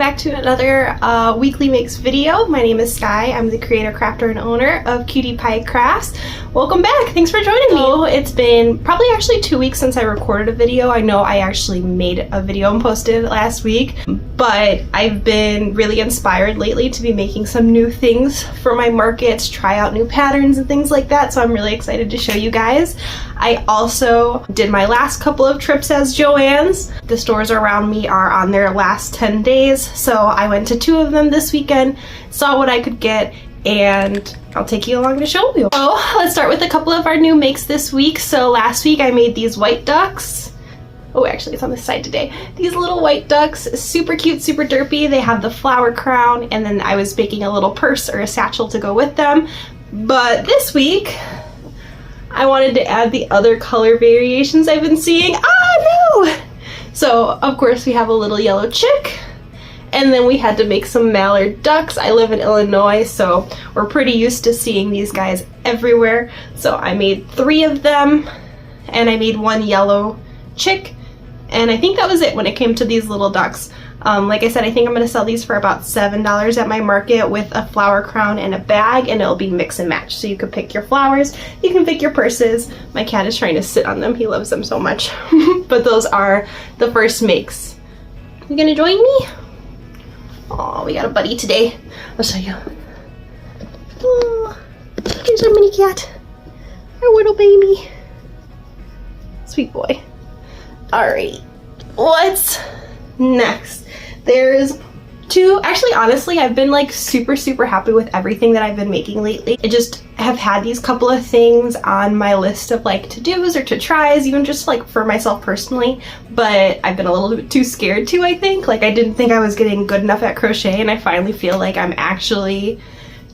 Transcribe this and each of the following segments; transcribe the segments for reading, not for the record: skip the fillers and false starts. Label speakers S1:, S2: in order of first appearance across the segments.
S1: back to another weekly makes video. My name is Sky. I'm the creator, crafter, and owner of Cutie Pie Crafts. Welcome back. Thanks for joining me. It's been probably actually 2 weeks since I recorded a video. I know I actually made a video and posted it last week, but I've been really inspired lately to be making some new things for my markets, try out new patterns and things like that, so I'm really excited to show you guys. I also did my last couple of trips as Joann's. The stores around me are on their last 10 days, so I went to 2 of them this weekend, saw what I could get, and I'll take you along to show you. So let's start with a couple of our new makes this week. So last week I made these white ducks. Oh, actually it's on this side today. These little white ducks, super cute, super derpy. They have the flower crown, and then I was making a little purse or a satchel to go with them. But this week, I wanted to add the other color variations I've been seeing. Ah, no! So, of course, we have a little yellow chick, and then we had to make some mallard ducks. I live in Illinois, so we're pretty used to seeing these guys everywhere. So I made 3 of them, and I made 1 yellow chick, and I think that was it when it came to these little ducks. Like I said, I think I'm going to sell these for about $7 at my market with a flower crown and a bag, and it'll be mix and match. So you can pick your flowers, you can pick your purses. My cat is trying to sit on them. He loves them so much. But those are the first makes. You gonna join me? Oh, we got a buddy today. I'll show you. Oh, here's our mini cat. Our little baby. Sweet boy. Alright, what's next? There's 2, actually honestly I've been like super happy with everything that I've been making lately. I just have had these couple of things on my list of like to-dos or to-tries, even just like for myself personally, but I've been a little bit too scared to, I think. Like I didn't think I was getting good enough at crochet, and I finally feel like I'm actually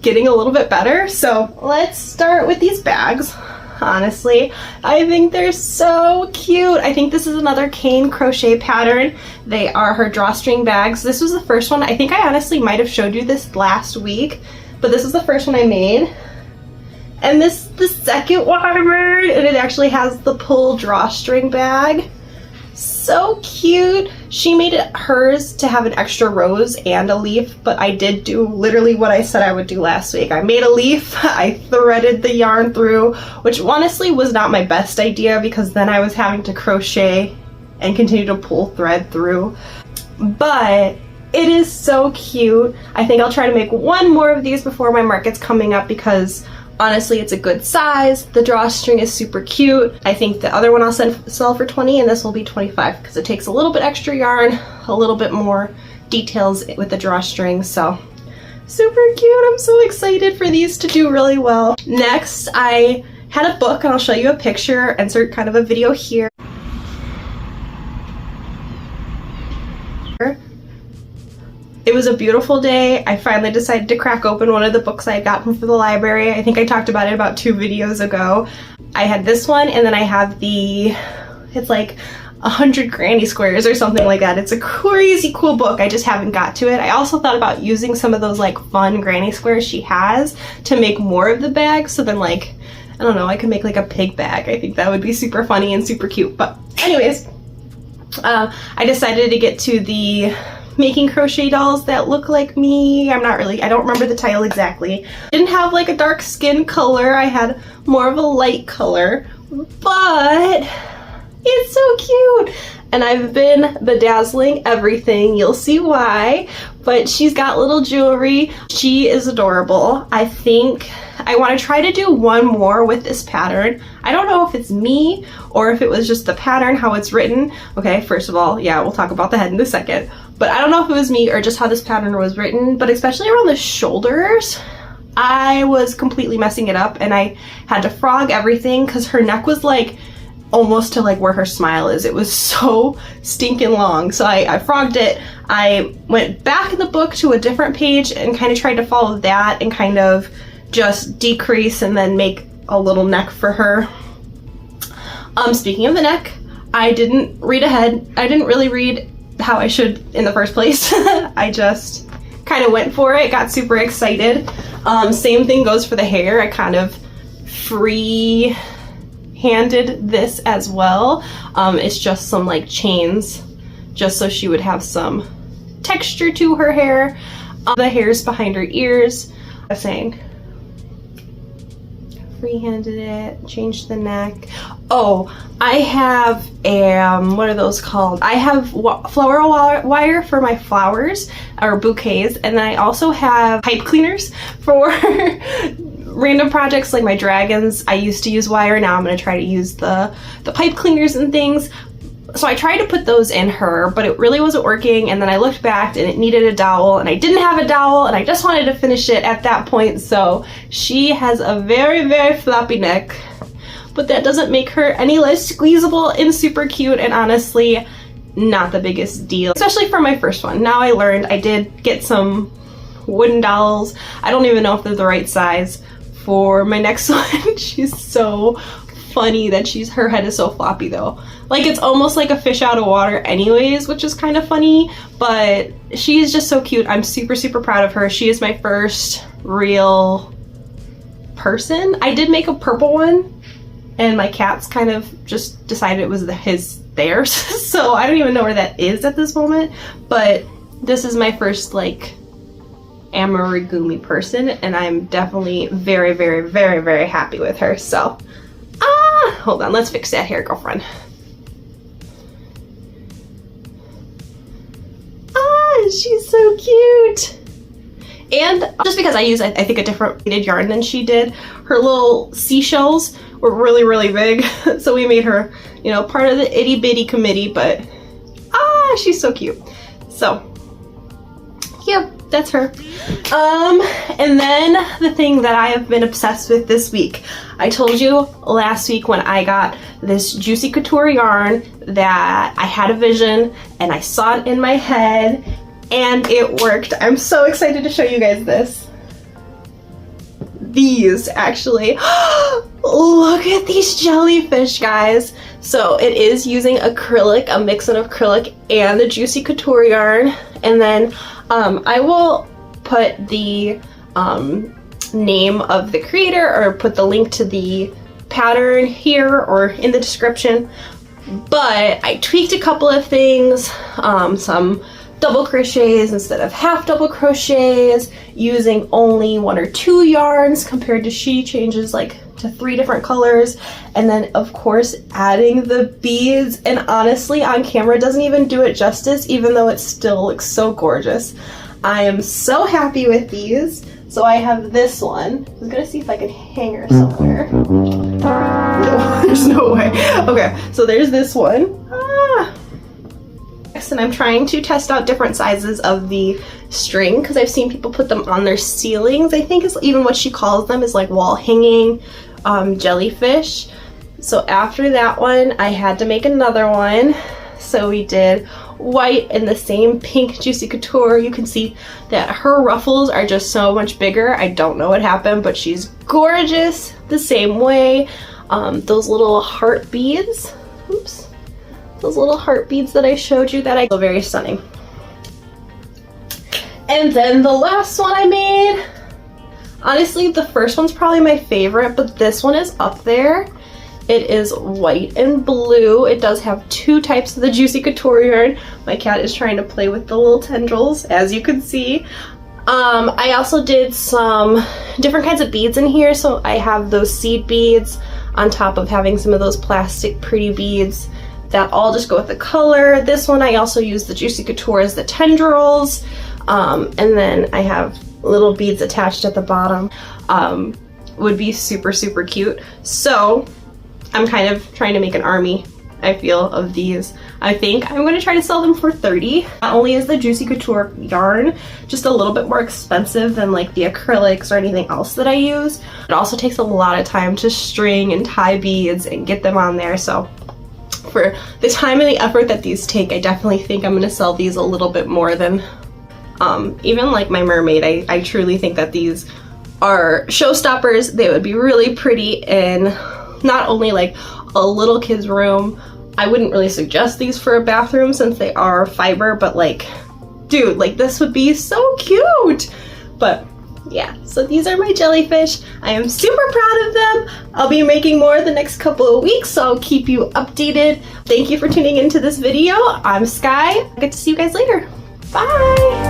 S1: getting a little bit better. So let's start with these bags. Honestly, I think they're so cute. I think this is another Kane crochet pattern. They are her drawstring bags. This was the first one. I think I honestly might have showed you this last week, but this is the first one I made. And this is the second one I made, and it actually has the pull drawstring bag. So cute. She made it hers to have an extra rose and a leaf, but I did do literally what I said I would do last week. I made a leaf, I threaded the yarn through, which honestly was not my best idea because then I was having to crochet and continue to pull thread through. But it is so cute. I think I'll try to make 1 more of these before my market's coming up because honestly, it's a good size. The drawstring is super cute. I think the other one I'll sell for 20, and this will be 25 because it takes a little bit extra yarn, a little bit more details with the drawstring. So super cute. I'm so excited for these to do really well. Next, I had a book, and I'll show you a picture, insert kind of a video here. It was a beautiful day. I finally decided to crack open one of the books I had gotten from the library. I think I talked about it about 2 videos ago. I had this one, and then I have the, it's like 100 granny squares or something like that. It's a crazy cool book. I just haven't got to it. I also thought about using some of those like fun granny squares she has to make more of the bag. So then like, I don't know, I could make like a pig bag. I think that would be super funny and super cute. But anyways, I decided to get to the making crochet dolls that look like me. I don't remember the title exactly. I didn't have like a dark skin color. I had more of a light color, but it's so cute. And I've been bedazzling everything. You'll see why, but she's got little jewelry. She is adorable. I think I want to try to do 1 more with this pattern. I don't know if it's me or if it was just the pattern, how it's written. Okay, first of all, yeah, we'll talk about the head in a second. But I don't know if it was me or just how this pattern was written, but especially around the shoulders, I was completely messing it up, and I had to frog everything because her neck was like almost to like where her smile is. It was so stinking long. So I frogged it. I went back in the book to a different page and kind of tried to follow that and kind of just decrease and then make a little neck for her. Speaking of the neck, I didn't read ahead. I didn't really read how I should in the first place. I just kind of went for it, got super excited. Same thing goes for the hair. I kind of free handed this as well. It's just some like chains just so she would have some texture to her hair. The hairs behind her ears. I was saying, freehanded it, changed the neck. Oh, I have what are those called? I have flower wire for my flowers or bouquets, and then I also have pipe cleaners for random projects like my dragons. I used to use wire, now I'm going to try to use the pipe cleaners and things. So I tried to put those in her, but it really wasn't working, and then I looked back and it needed a dowel, and I didn't have a dowel, and I just wanted to finish it at that point. So she has a very, very floppy neck, but that doesn't make her any less squeezable and super cute, and honestly not the biggest deal, especially for my first one. Now I learned, I did get some wooden dowels. I don't even know if they're the right size for my next one. She's so funny that her head is so floppy though. Like, it's almost like a fish out of water anyways, which is kind of funny, but she is just so cute. I'm super, super proud of her. She is my first real person. I did make a purple one, and my cat's kind of just decided it was theirs. So I don't even know where that is at this moment, but this is my first like amigurumi person, and I'm definitely very, very, very, very happy with her. So hold on, let's fix that hair, girlfriend. She's so cute. And just because I use, I think, a different weighted yarn than she did, her little seashells were really, really big. So we made her, you know, part of the itty bitty committee, but she's so cute. So yeah, that's her. And then the thing that I have been obsessed with this week. I told you last week when I got this Juicy Couture yarn that I had a vision and I saw it in my head and it worked. I'm so excited to show you guys this. These actually, look at these jellyfish, guys. So it is using acrylic, a mix of acrylic and the Juicy Couture yarn. And then I will put the name of the creator or put the link to the pattern here or in the description. But I tweaked a couple of things, some double crochets instead of half double crochets, using only 1 or 2 yarns compared to she changes like to 3 different colors, and then of course adding the beads. And honestly, on camera doesn't even do it justice, even though it still looks so gorgeous. I am so happy with these. So I have this one. I was gonna see if I can hang her somewhere. No, there's no way. Okay, so there's this one. And I'm trying to test out different sizes of the string because I've seen people put them on their ceilings. I think is even what she calls them, is like wall hanging jellyfish. So after that one, I had to make another one. So we did white and the same pink Juicy Couture. You can see that her ruffles are just so much bigger. I don't know what happened, but she's gorgeous the same way. Those little heart beads, oops. Those little heart beads that I showed you, that I feel very stunning. And then the last one I made, honestly, the first one's probably my favorite, but this one is up there. It is white and blue. It does have 2 types of the Juicy Couture yarn. My cat is trying to play with the little tendrils, as you can see. I also did some different kinds of beads in here. So I have those seed beads on top of having some of those plastic pretty beads that all just go with the color. This one I also use the Juicy Couture as the tendrils. And then I have little beads attached at the bottom. Would be super, super cute. So I'm kind of trying to make an army, I feel, of these. I think I'm going to try to sell them for $30. Not only is the Juicy Couture yarn just a little bit more expensive than like the acrylics or anything else that I use, it also takes a lot of time to string and tie beads and get them on there. So for the time and the effort that these take, I definitely think I'm going to sell these a little bit more than even like my mermaid. I truly think that these are showstoppers. They would be really pretty in not only like a little kid's room. I wouldn't really suggest these for a bathroom since they are fiber, but like, dude, like this would be so cute. But yeah, so these are my jellyfish. I am super proud of them. I'll be making more the next couple of weeks, so I'll keep you updated. Thank you for tuning into this video. I'm Sky. I'll get to see you guys later. Bye!